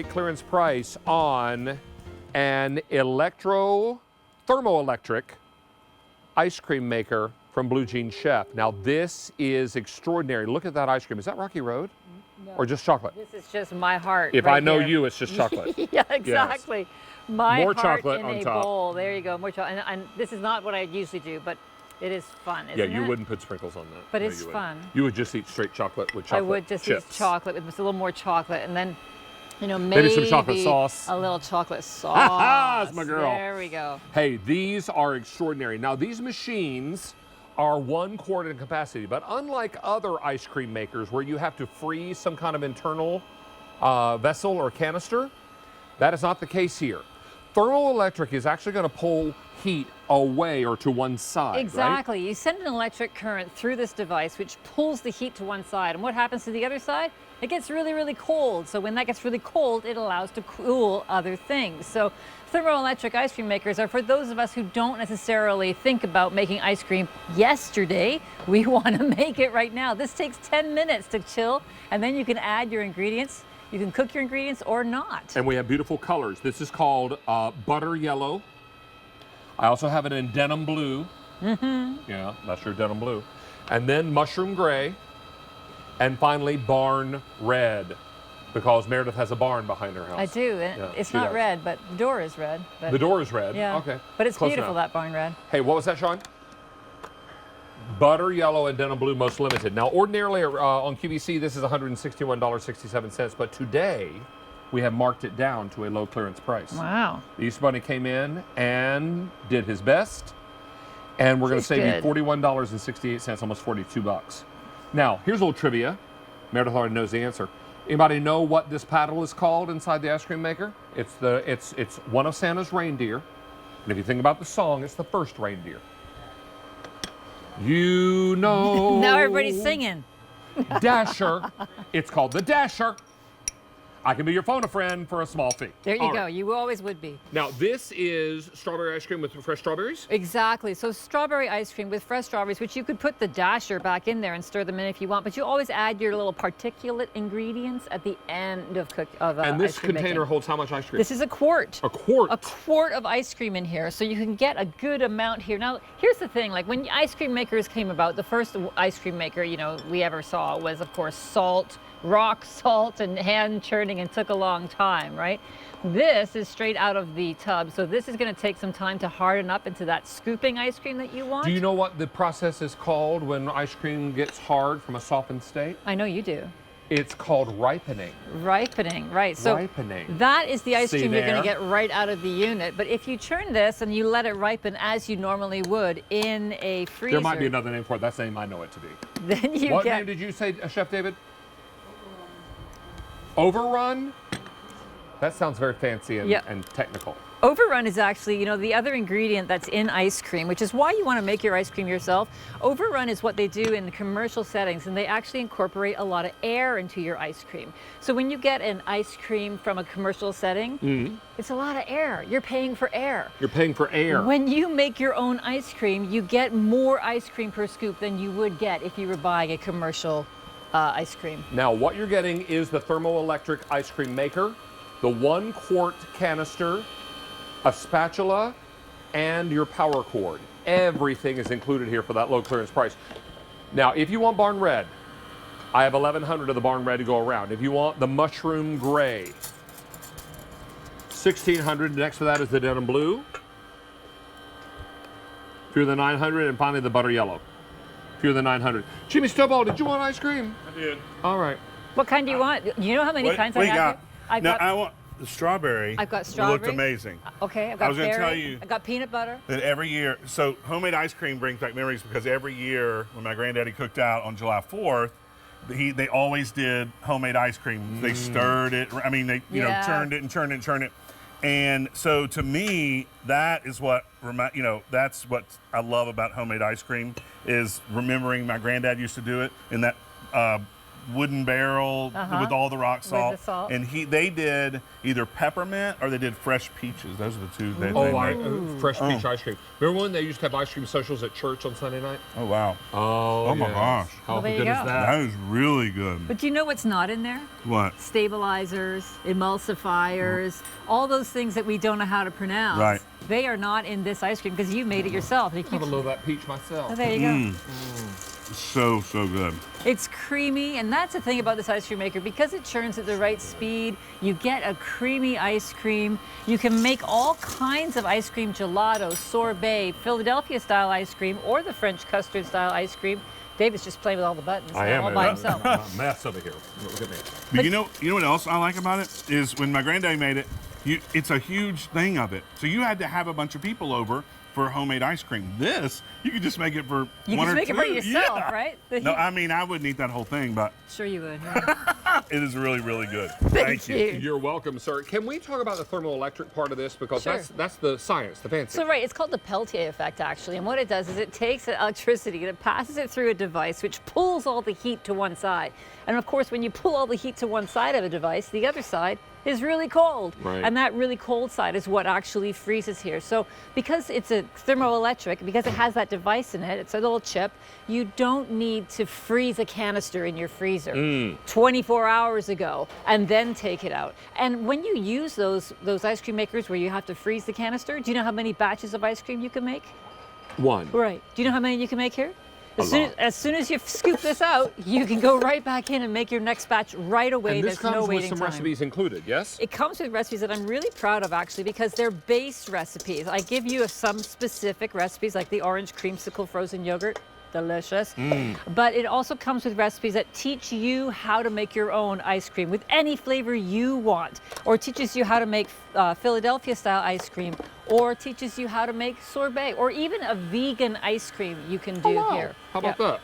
Clearance price on an thermoelectric ice cream maker from Blue Jean Chef. Now this is extraordinary. Look at that ice cream. Is that Rocky Road? No, or just chocolate? This is just my heart. If right I know here. you, it's just chocolate. Yeah, exactly. Yes. My more heart chocolate in on a top. bowl. There you go. More chocolate. And this is not what I usually do, but it is fun, isn't it? Yeah, you wouldn't put sprinkles on that. But No, it's you fun. You would just eat straight chocolate with chocolate I would just chips. eat chocolate with just a little more chocolate, and then, you know, maybe some chocolate sauce. A little chocolate sauce. That's my girl. There we go. Hey, these are extraordinary. Now, these machines are 1 quart in capacity, but unlike other ice cream makers where you have to freeze some kind of internal vessel or canister, that is not the case here. Thermoelectric is actually going to pull heat away or to one side. Exactly. Right? You send an electric current through this device, which pulls the heat to one side. And what happens to the other side? It gets really, really cold. So when that gets really cold, it allows to cool other things. So thermoelectric ice cream makers are for those of us who don't necessarily think about making ice cream yesterday. We want to make it right now. This takes 10 minutes to chill, and then you can add your ingredients. You can cook your ingredients or not. And we have beautiful colors. This is called butter yellow. I also have it in denim blue. Yeah, that's your denim blue. And then mushroom gray. And finally, barn red. Because Meredith has a barn behind her house. I do. Yeah, it's not red, but the door is red. But the door is red? Yeah. Okay. But it's Close beautiful, enough. that barn red. Hey, what was that, Sean? Butter yellow and denim blue most limited. Now, ordinarily on QVC, this is $161.67, but today we have marked it down to a low clearance price. Wow. The Easter Bunny came in and did his best, and we're going to save you $41.68, almost 42 bucks. Now, here's a little trivia. Meredith already knows the answer. Anybody know what this paddle is called inside the ice cream maker? It's one of Santa's reindeer, and if you think about the song, it's the first reindeer. You know. Now everybody's singing. Dasher. It's called the Dasher. I can be your phone-a-friend for a small fee. There you go. You always would be. Now, this is strawberry ice cream with fresh strawberries? Exactly. So strawberry ice cream with fresh strawberries, which you could put the dasher back in there and stir them in if you want, but you always add your little particulate ingredients at the end of And this ice cream container making. holds how much ice cream? This is a quart. A quart? A quart of ice cream in here, so you can get a good amount here. Now, here's the thing, like when ice cream makers came about, the first ice cream maker, you know, we ever saw was, of course, salt, rock salt, and hand churning, and took a long time, right? This is straight out of the tub, so this is going to take some time to harden up into that scooping ice cream that you want. Do you know what the process is called when ice cream gets hard from a softened state? I know you do. It's called ripening. Ripening, right. So ripening. That is the ice See cream you're going to there? get right out of the unit. But if you churn this and you let it ripen as you normally would in a freezer. There might be another name for it. That's the name I know it to be. Then you What get... name did you say, Chef David? Overrun? That sounds very fancy and technical. Overrun is actually, you know, the other ingredient that's in ice cream, which is why you want to make your ice cream yourself. Overrun is what they do in commercial settings, and they actually incorporate a lot of air into your ice cream. So when you get an ice cream from a commercial setting, it's a lot of air. You're paying for air. You're paying for air. When you make your own ice cream, you get more ice cream per scoop than you would get if you were buying a commercial ice cream. Now, what you're getting is the thermoelectric ice cream maker, the 1 quart canister, a spatula, and your power cord. Everything is included here for that low clearance price. Now, if you want barn red, I have 1,100 of the barn red to go around. If you want the mushroom gray, 1,600. Next to that is the denim blue. Few of the 900, and finally the butter yellow. Few of the 900. Jimmy Stuball, did you want ice cream? I did. All right. What kind do you want? You know how many kinds I have? I want the strawberry. I've got strawberry. It looked amazing. Okay, I've got I was going to berry. tell you I've got peanut butter. that every year, so homemade ice cream brings back memories because every year when my granddaddy cooked out on July 4th, they always did homemade ice cream. They stirred it. I mean, they churned it and churned it and churned it. And so to me, that is what that's what I love about homemade ice cream is remembering my granddad used to do it in that wooden barrel with all the rock salt. the salt. And they did either peppermint or they did fresh peaches. Those are the two that they made. Fresh peach ice cream. Remember when they used to have ice cream socials at church on Sunday night? Oh, wow. Oh my yes. gosh. How Well, there you good is go. that? That is really good. But do you know what's not in there? What? Stabilizers, emulsifiers, all those things that we don't know how to pronounce. Right. They are not in this ice cream because you made it yourself. And you I have a keep- little of that peach myself. Oh, there you go. So good. It's creamy, and that's the thing about this ice cream maker. Because it churns at the right speed, you get a creamy ice cream. You can make all kinds of ice cream: gelato, sorbet, Philadelphia-style ice cream, or the French custard-style ice cream. David's just playing with all the buttons I now, am all by himself. I'm a mess over here. Look at me. But you know what else I like about it is when my granddaddy made it, it's a huge thing of it. So you had to have a bunch of people over for homemade ice cream. This, you could just make it for You one can or make two. it for yourself, Yeah. right? No, I mean, I wouldn't eat that whole thing, but Sure you would. Yeah. it is really, really good. Thank you. You're welcome, sir. Can we talk about the thermoelectric part of this? Because Sure. that's the science, the fancy. So right, it's called the Peltier effect actually, and what it does is it takes electricity and it passes it through a device which pulls all the heat to one side. And of course, when you pull all the heat to one side of a device, the other side is really cold. Right. And that really cold side is what actually freezes here. So because it's a thermoelectric, because it has that device in it, it's a little chip, you don't need to freeze a canister in your freezer 24 hours ago and then take it out. And when you use those ice cream makers where you have to freeze the canister, do you know how many batches of ice cream you can make? One. Right. Do you know how many you can make here? lot. As soon as you scoop this out, you can go right back in and make your next batch right away. And this There's no comes with waiting some time. recipes included, yes? It comes with recipes that I'm really proud of actually because they're base recipes. I give you some specific recipes like the orange creamsicle frozen yogurt. Delicious. But it also comes with recipes that teach you how to make your own ice cream with any flavor you want, or teaches you how to make Philadelphia style ice cream, or teaches you how to make sorbet, or even a vegan ice cream you can do here. How about that?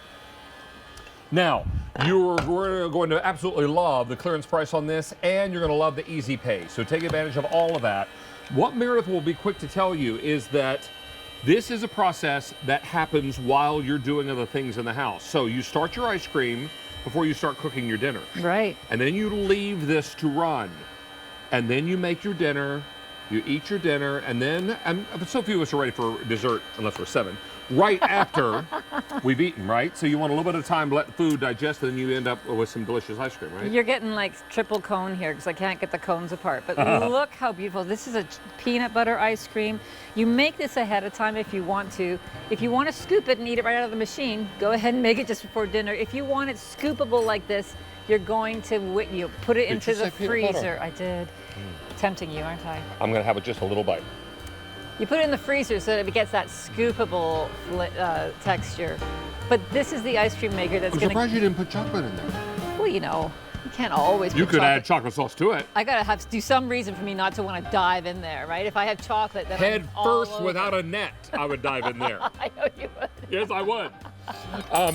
Now, we're going to absolutely love the clearance price on this, and you're going to love the easy pay. So take advantage of all of that. What Meredith will be quick to tell you is that this is a process that happens while you're doing other things in the house. So you start your ice cream before you start cooking your dinner. Right. And then you leave this to run. And then you make your dinner, you eat your dinner, and then, so few of us are ready for dessert, unless we're 7, right after we've eaten, right? So you want a little bit of time to let the food digest, and then you end up with some delicious ice cream, right? You're getting like triple cone here because I can't get the cones apart. But look how beautiful. This is a peanut butter ice cream. You make this ahead of time if you want to. If you want to scoop it and eat it right out of the machine, go ahead and make it just before dinner. If you want it scoopable like this, you're going to put it into you the say peanut butter? freezer. I did. Tempting you, aren't I? I'm gonna have just a little bite. You put it in the freezer so that it gets that scoopable texture. But this is the ice cream maker that's I'm going surprised you didn't put chocolate in there. Well, you know, you can't always You put could chocolate. add chocolate sauce to it. I gotta do some reason for me not to want to dive in there, right? If I have chocolate, then Head I'm all first over. without a net, I would dive in there. I know you would. Yes, I would.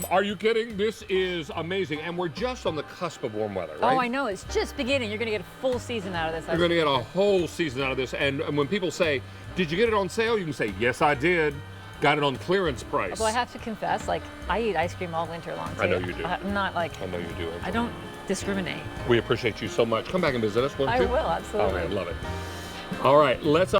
Are you kidding? This is amazing. And we're just on the cusp of warm weather, right? Oh, I know. It's just beginning. You're gonna get a full season out of this. You're going to get a whole season out of this. And when people say, did you get it on sale? You can say, yes, I did. Got it on clearance price. Well, I have to confess, like, I eat ice cream all winter long, too. I know you do. I'm not like, I know you do. I don't discriminate. We appreciate you so much. Come back and visit us, won't I you? will, absolutely. Oh, man, love it. All right, let's